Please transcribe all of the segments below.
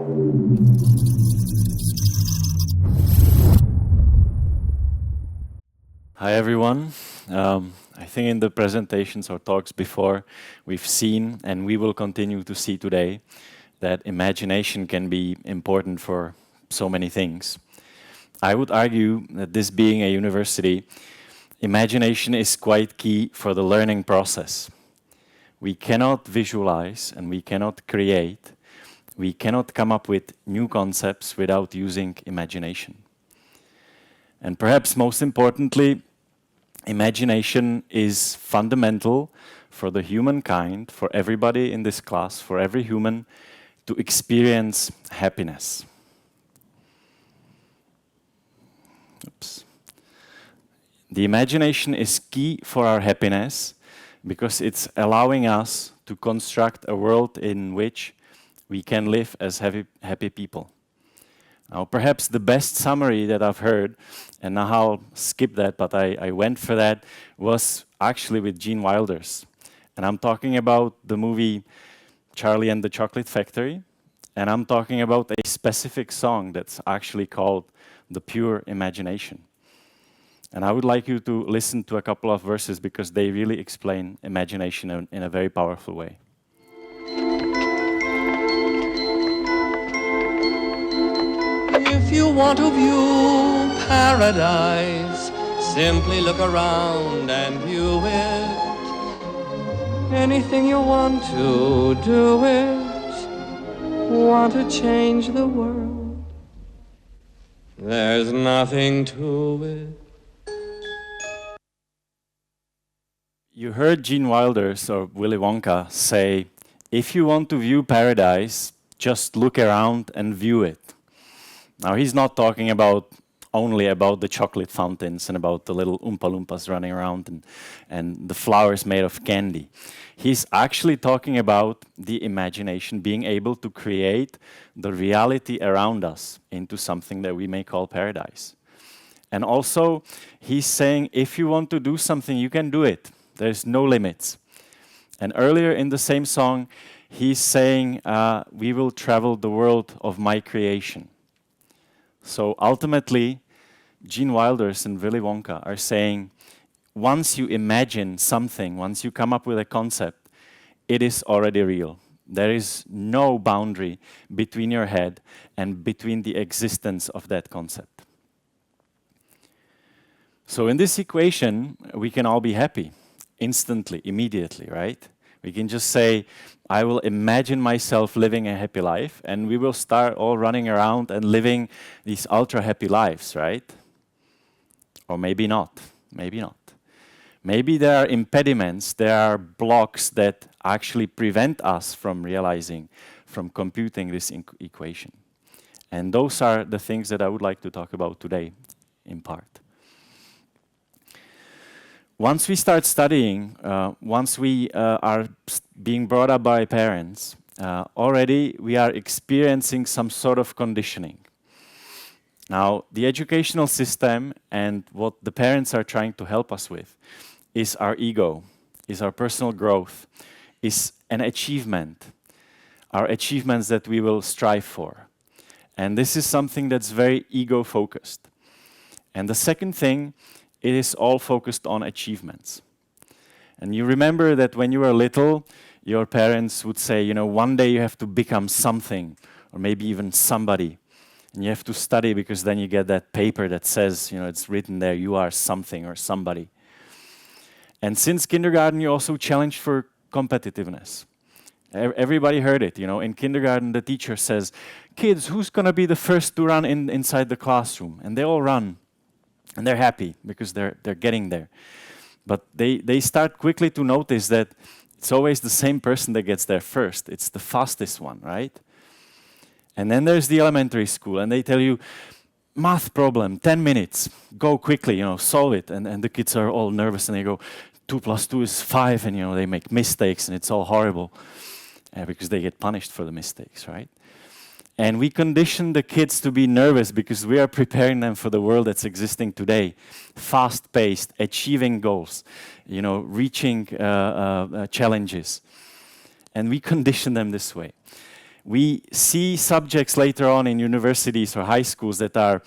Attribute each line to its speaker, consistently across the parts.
Speaker 1: Hi everyone. I think in the presentations or talks before, we've seen and we will continue to see today that imagination can be important for so many things. I would argue that this being a university, imagination is quite key for the learning process. We cannot visualize and we cannot create, we cannot come up with new concepts without using imagination. And perhaps most importantly, imagination is fundamental for the humankind, for everybody in this class, for every human, to experience happiness. Oops. The imagination is key for our happiness because it's allowing us to construct a world in which we can live as happy people. Now, perhaps the best summary that I've heard, and now I'll skip that, but I went for that, was actually with Gene Wilder's. And I'm talking about the movie Charlie and the Chocolate Factory, and I'm talking about a specific song that's actually called The Pure Imagination. And I would like you to listen to a couple of verses because they really explain imagination in a very powerful way.
Speaker 2: If you want to view paradise, simply look around and view it. Anything you want to do it. Want to change the world. There's nothing to it.
Speaker 1: You heard Gene Wilder, or Willy Wonka, say, if you want to view paradise, just look around and view it. Now, he's not talking only about the chocolate fountains and about the little Oompa Loompas running around and the flowers made of candy. He's actually talking about the imagination, being able to create the reality around us into something that we may call paradise. And also, he's saying, if you want to do something, you can do it. There's no limits. And earlier in the same song, he's saying, we will travel the world of my creation. So ultimately, Gene Wilder and Willy Wonka are saying, once you imagine something, once you come up with a concept, it is already real. There is no boundary between your head and between the existence of that concept. So in this equation, we can all be happy, instantly, immediately, right? We can just say, I will imagine myself living a happy life, and we will start all running around and living these ultra-happy lives, right? Or maybe not, maybe not. Maybe there are impediments, there are blocks that actually prevent us from realizing, from computing this equation. And those are the things that I would like to talk about today, in part. Once we start studying, once we are being brought up by parents, already we are experiencing some sort of conditioning. Now, the educational system and what the parents are trying to help us with is our ego, is our personal growth, is an achievement, our achievements that we will strive for. And this is something that's very ego-focused. And the second thing, it is all focused on achievements. And you remember that when you were little, your parents would say, you know, one day you have to become something, or maybe even somebody. And you have to study because then you get that paper that says, you know, it's written there, you are something or somebody. And since kindergarten, you also challenged for competitiveness. Everybody heard it, you know, in kindergarten, the teacher says, kids, who's gonna be the first to run inside the classroom? And they all run. And they're happy because they're getting there. But they start quickly to notice that it's always the same person that gets there first. It's the fastest one, right? And then there's the elementary school, and they tell you, math problem, 10 minutes, go quickly, you know, solve it. And the kids are all nervous, and they go, 2 + 2 is 5, and you know they make mistakes, and it's all horrible because they get punished for the mistakes, right? And we condition the kids to be nervous because we are preparing them for the world that's existing today. Fast-paced, achieving goals, you know, reaching challenges. And we condition them this way. We see subjects later on in universities or high schools that are,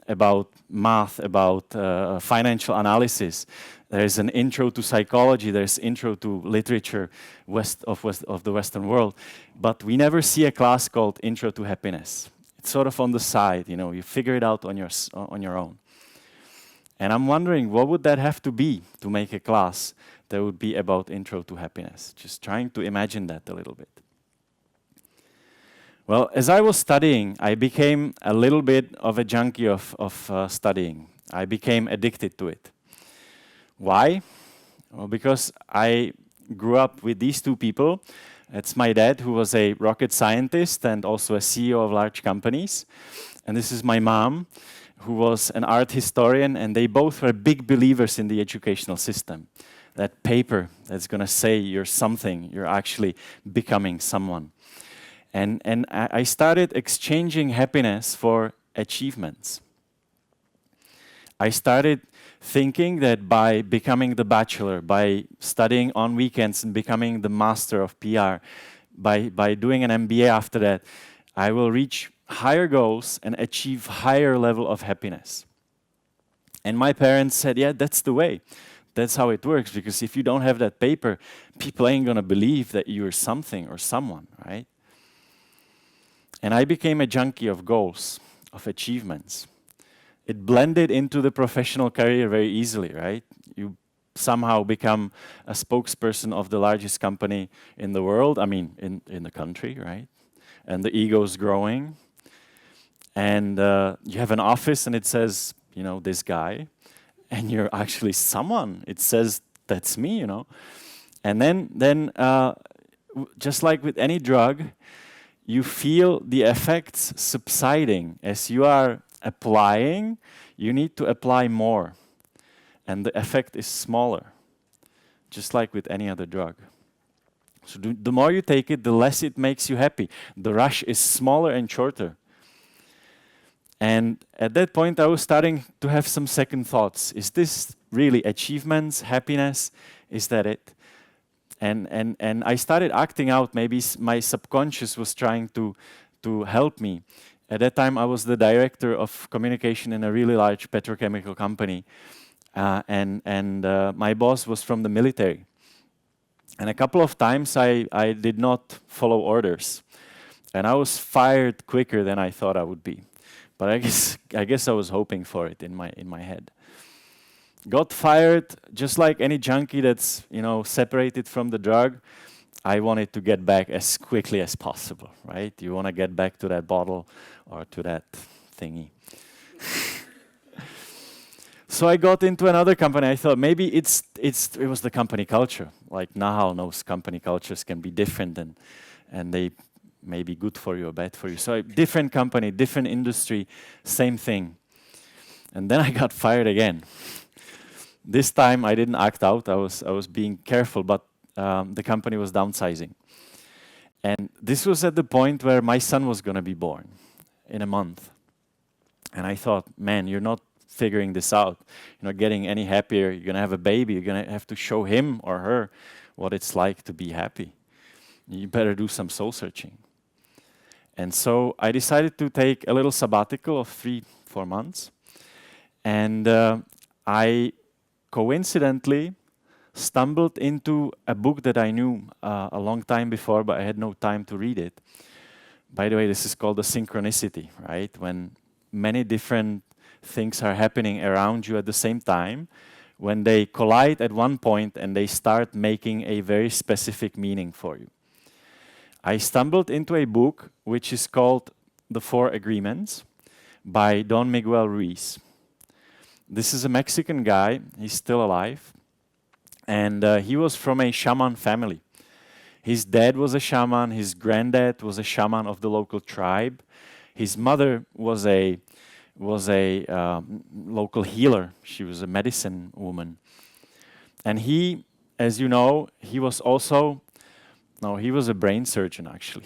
Speaker 1: about math, about financial analysis. There's an intro to psychology, there's intro to literature of the Western world. But we never see a class called Intro to Happiness. It's sort of on the side, you figure it out on your own. And I'm wondering, what would that have to be to make a class that would be about Intro to Happiness? Just trying to imagine that a little bit. Well, as I was studying, I became a little bit of a junkie of studying. I became addicted to it. Why? Well, because I grew up with these two people. It's my dad, who was a rocket scientist and also a CEO of large companies. And this is my mom, who was an art historian, and they both were big believers in the educational system. That paper that's going to say you're something, you're actually becoming someone. And I started exchanging happiness for achievements. I started thinking that by becoming the bachelor, by studying on weekends and becoming the master of PR, by doing an MBA after that, I will reach higher goals and achieve higher level of happiness. And my parents said, yeah, that's the way. That's how it works, because if you don't have that paper, people ain't gonna believe that you're something or someone, right? And I became a junkie of goals, of achievements. It blended into the professional career very easily, right? You somehow become a spokesperson of the largest company in the world, in the country, right? And the ego is growing. And you have an office and it says, this guy. And you're actually someone. It says, that's me, And then just like with any drug, you feel the effects subsiding as you are applying. You need to apply more, and the effect is smaller, just like with any other drug. So the more you take it, the less it makes you happy. The rush is smaller and shorter. And at that point, I was starting to have some second thoughts. Is this really achievements, happiness? Is that it? And I started acting out. Maybe my subconscious was trying to help me. At that time, I was the director of communication in a really large petrochemical company. And my boss was from the military. And a couple of times, I did not follow orders. And I was fired quicker than I thought I would be. But I guess I was hoping for it in my head. Got fired, just like any junkie that's separated from the drug. I wanted to get back as quickly as possible, right? You want to get back to that bottle or to that thingy. So I got into another company. I thought maybe it was the company culture. Like Nahal knows company cultures can be different and they may be good for you or bad for you. So different company, different industry, same thing. And then I got fired again. This time I didn't act out. I was being careful, but the company was downsizing. And this was at the point where my son was going to be born in a month. And I thought, man, you're not figuring this out. You're not getting any happier. You're going to have a baby. You're going to have to show him or her what it's like to be happy. You better do some soul searching. And so I decided to take a little sabbatical of 3-4 months. And I coincidentally stumbled into a book that I knew a long time before, but I had no time to read it. By the way, this is called the synchronicity, right? When many different things are happening around you at the same time, when they collide at one point and they start making a very specific meaning for you. I stumbled into a book which is called The 4 Agreements by Don Miguel Ruiz. This is a Mexican guy. He's still alive. And he was from a shaman family. His dad was a shaman. His granddad was a shaman of the local tribe. His mother was a local healer. She was a medicine woman. And he, as you know, he was a brain surgeon, actually.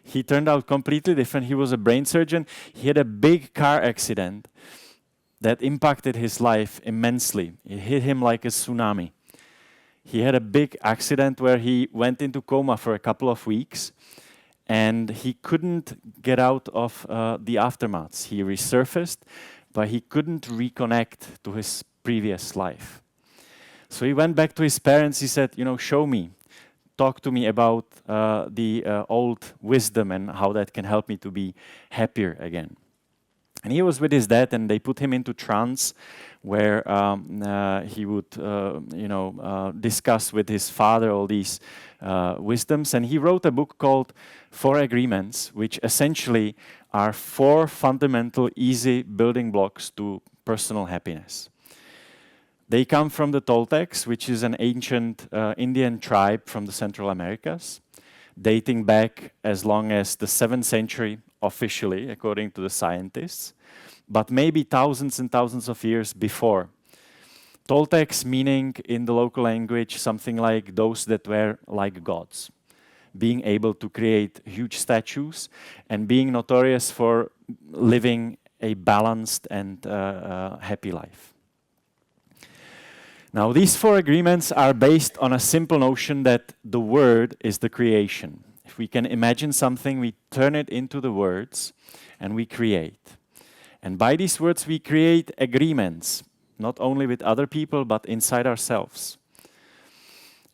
Speaker 1: He turned out completely different. He was a brain surgeon. He had a big car accident that impacted his life immensely. It hit him like a tsunami. He had a big accident where he went into coma for a couple of weeks, and he couldn't get out of the aftermaths. He resurfaced, but he couldn't reconnect to his previous life. So he went back to his parents. He said, show me, talk to me about the old wisdom and how that can help me to be happier again. And he was with his dad, and they put him into trance, where he would, discuss with his father all these wisdoms. And he wrote a book called 4 Agreements, which essentially are 4 fundamental, easy building blocks to personal happiness. They come from the Toltecs, which is an ancient Indian tribe from the Central Americas, dating back as long as the 7th century officially, according to the scientists, but maybe thousands and thousands of years before. Toltecs meaning in the local language something like those that were like gods, being able to create huge statues and being notorious for living a balanced and happy life. Now, these 4 agreements are based on a simple notion that the word is the creation. If we can imagine something, we turn it into the words and we create. And by these words, we create agreements, not only with other people, but inside ourselves.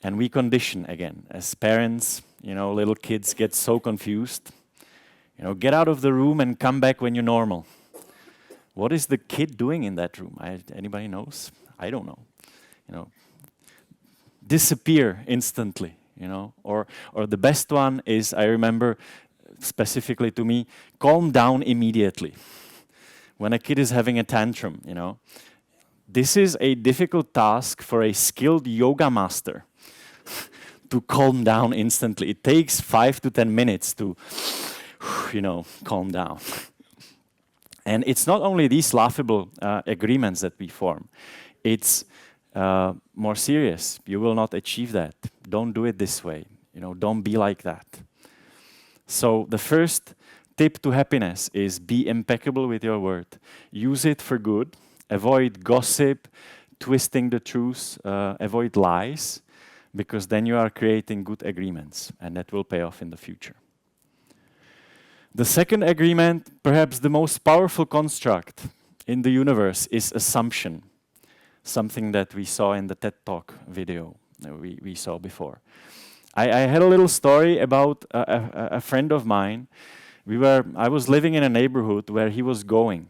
Speaker 1: And we condition again. As parents, little kids get so confused. Get out of the room and come back when you're normal. What is the kid doing in that room? Anybody knows? I don't know. Disappear instantly. Or the best one is, I remember specifically to me, calm down immediately. When a kid is having a tantrum, this is a difficult task for a skilled yoga master to calm down instantly. It takes 5 to 10 minutes to, calm down. And it's not only these laughable agreements that we form. It's more serious. You will not achieve that. Don't do it this way. Don't be like that. So the first tip to happiness is be impeccable with your word. Use it for good. Avoid gossip, twisting the truth, avoid lies, because then you are creating good agreements, and that will pay off in the future. The second agreement, perhaps the most powerful construct in the universe, is assumption. Something that we saw in the TED Talk video that we saw before. I had a little story about a friend of mine. I was living in a neighborhood where he was going.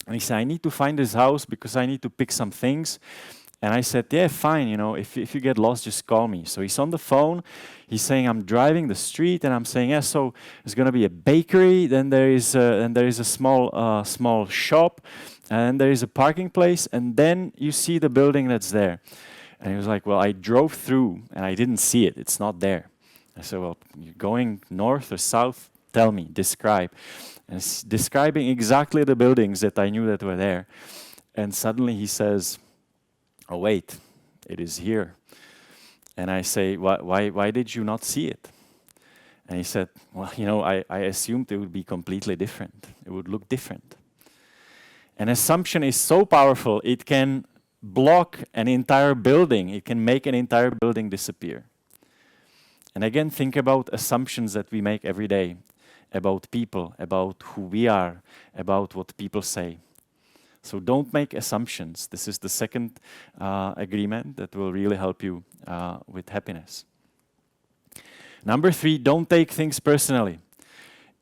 Speaker 1: And he said, I need to find this house because I need to pick some things. And I said, yeah, fine, if you get lost, just call me. So he's on the phone. He's saying, I'm driving the street, and I'm saying, yeah, so there's going to be a bakery, then there is a small shop, and there is a parking place, and then you see the building that's there. And he was like, well, I drove through, and I didn't see it. It's not there. I said, well, you're going north or south? Tell me, describe. And it's describing exactly the buildings that I knew that were there. And suddenly he says, oh, wait, it is here. And I say, why did you not see it? And he said, well, I assumed it would be completely different. It would look different. An assumption is so powerful, it can block an entire building. It can make an entire building disappear. And again, think about assumptions that we make every day about people, about who we are, about what people say. So don't make assumptions. This is the second agreement that will really help you with happiness. Number 3, don't take things personally.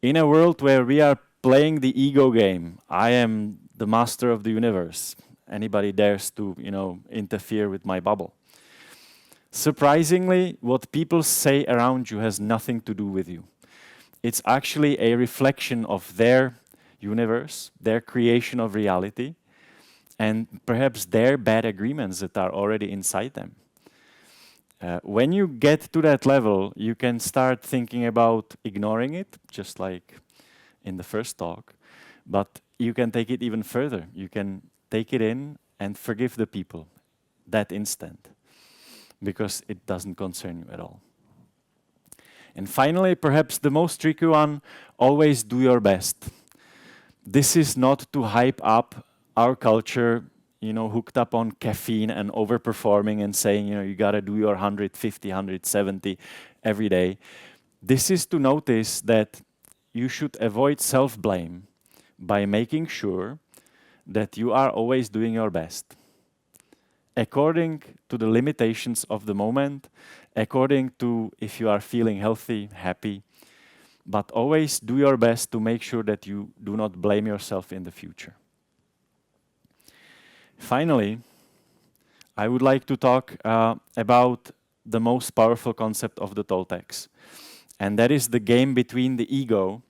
Speaker 1: In a world where we are playing the ego game, I am the master of the universe. Anybody dares to, interfere with my bubble. Surprisingly, what people say around you has nothing to do with you. It's actually a reflection of their universe, their creation of reality, and perhaps their bad agreements that are already inside them. When you get to that level, you can start thinking about ignoring it, just like in the first talk, but you can take it even further. You can take it in and forgive the people that instant, because it doesn't concern you at all. And finally, perhaps the most tricky one, always do your best. This is not to hype up our culture, hooked up on caffeine and overperforming and saying, you gotta do your 150, 170 every day. This is to notice that you should avoid self-blame by making sure that you are always doing your best, according to the limitations of the moment, according to if you are feeling healthy, happy, but always do your best to make sure that you do not blame yourself in the future. Finally, I would like to talk about the most powerful concept of the Toltecs, and that is the game between the ego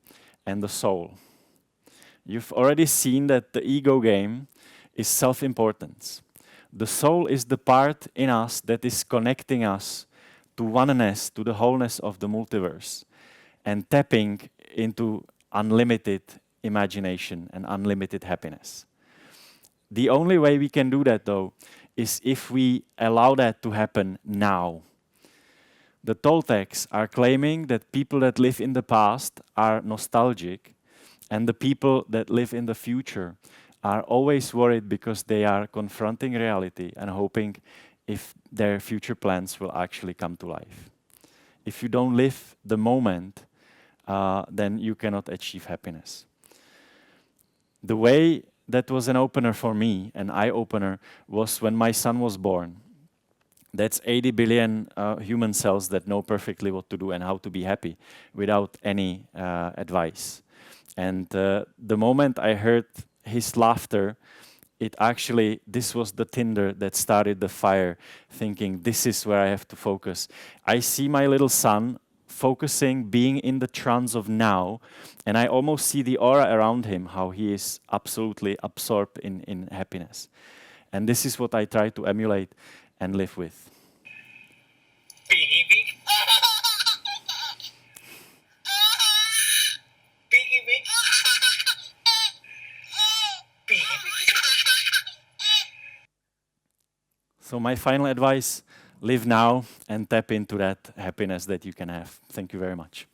Speaker 1: and the soul. You've already seen that the ego game is self-importance. The soul is the part in us that is connecting us to oneness, to the wholeness of the multiverse, and tapping into unlimited imagination and unlimited happiness. The only way we can do that, though, is if we allow that to happen now. The Toltecs are claiming that people that live in the past are nostalgic, and the people that live in the future are always worried because they are confronting reality and hoping if their future plans will actually come to life. If you don't live the moment, then you cannot achieve happiness. The way that was an opener for me, an eye-opener, was when my son was born. That's 80 billion human cells that know perfectly what to do and how to be happy without any advice. And the moment I heard his laughter, this was the tinder that started the fire, thinking this is where I have to focus. I see my little son focusing, being in the trance of now, and I almost see the aura around him, how he is absolutely absorbed in happiness. And this is what I try to emulate and live with.
Speaker 3: Piggy pig. Piggy pig. Piggy pig.
Speaker 1: So my final advice, live now and tap into that happiness that you can have. Thank you very much.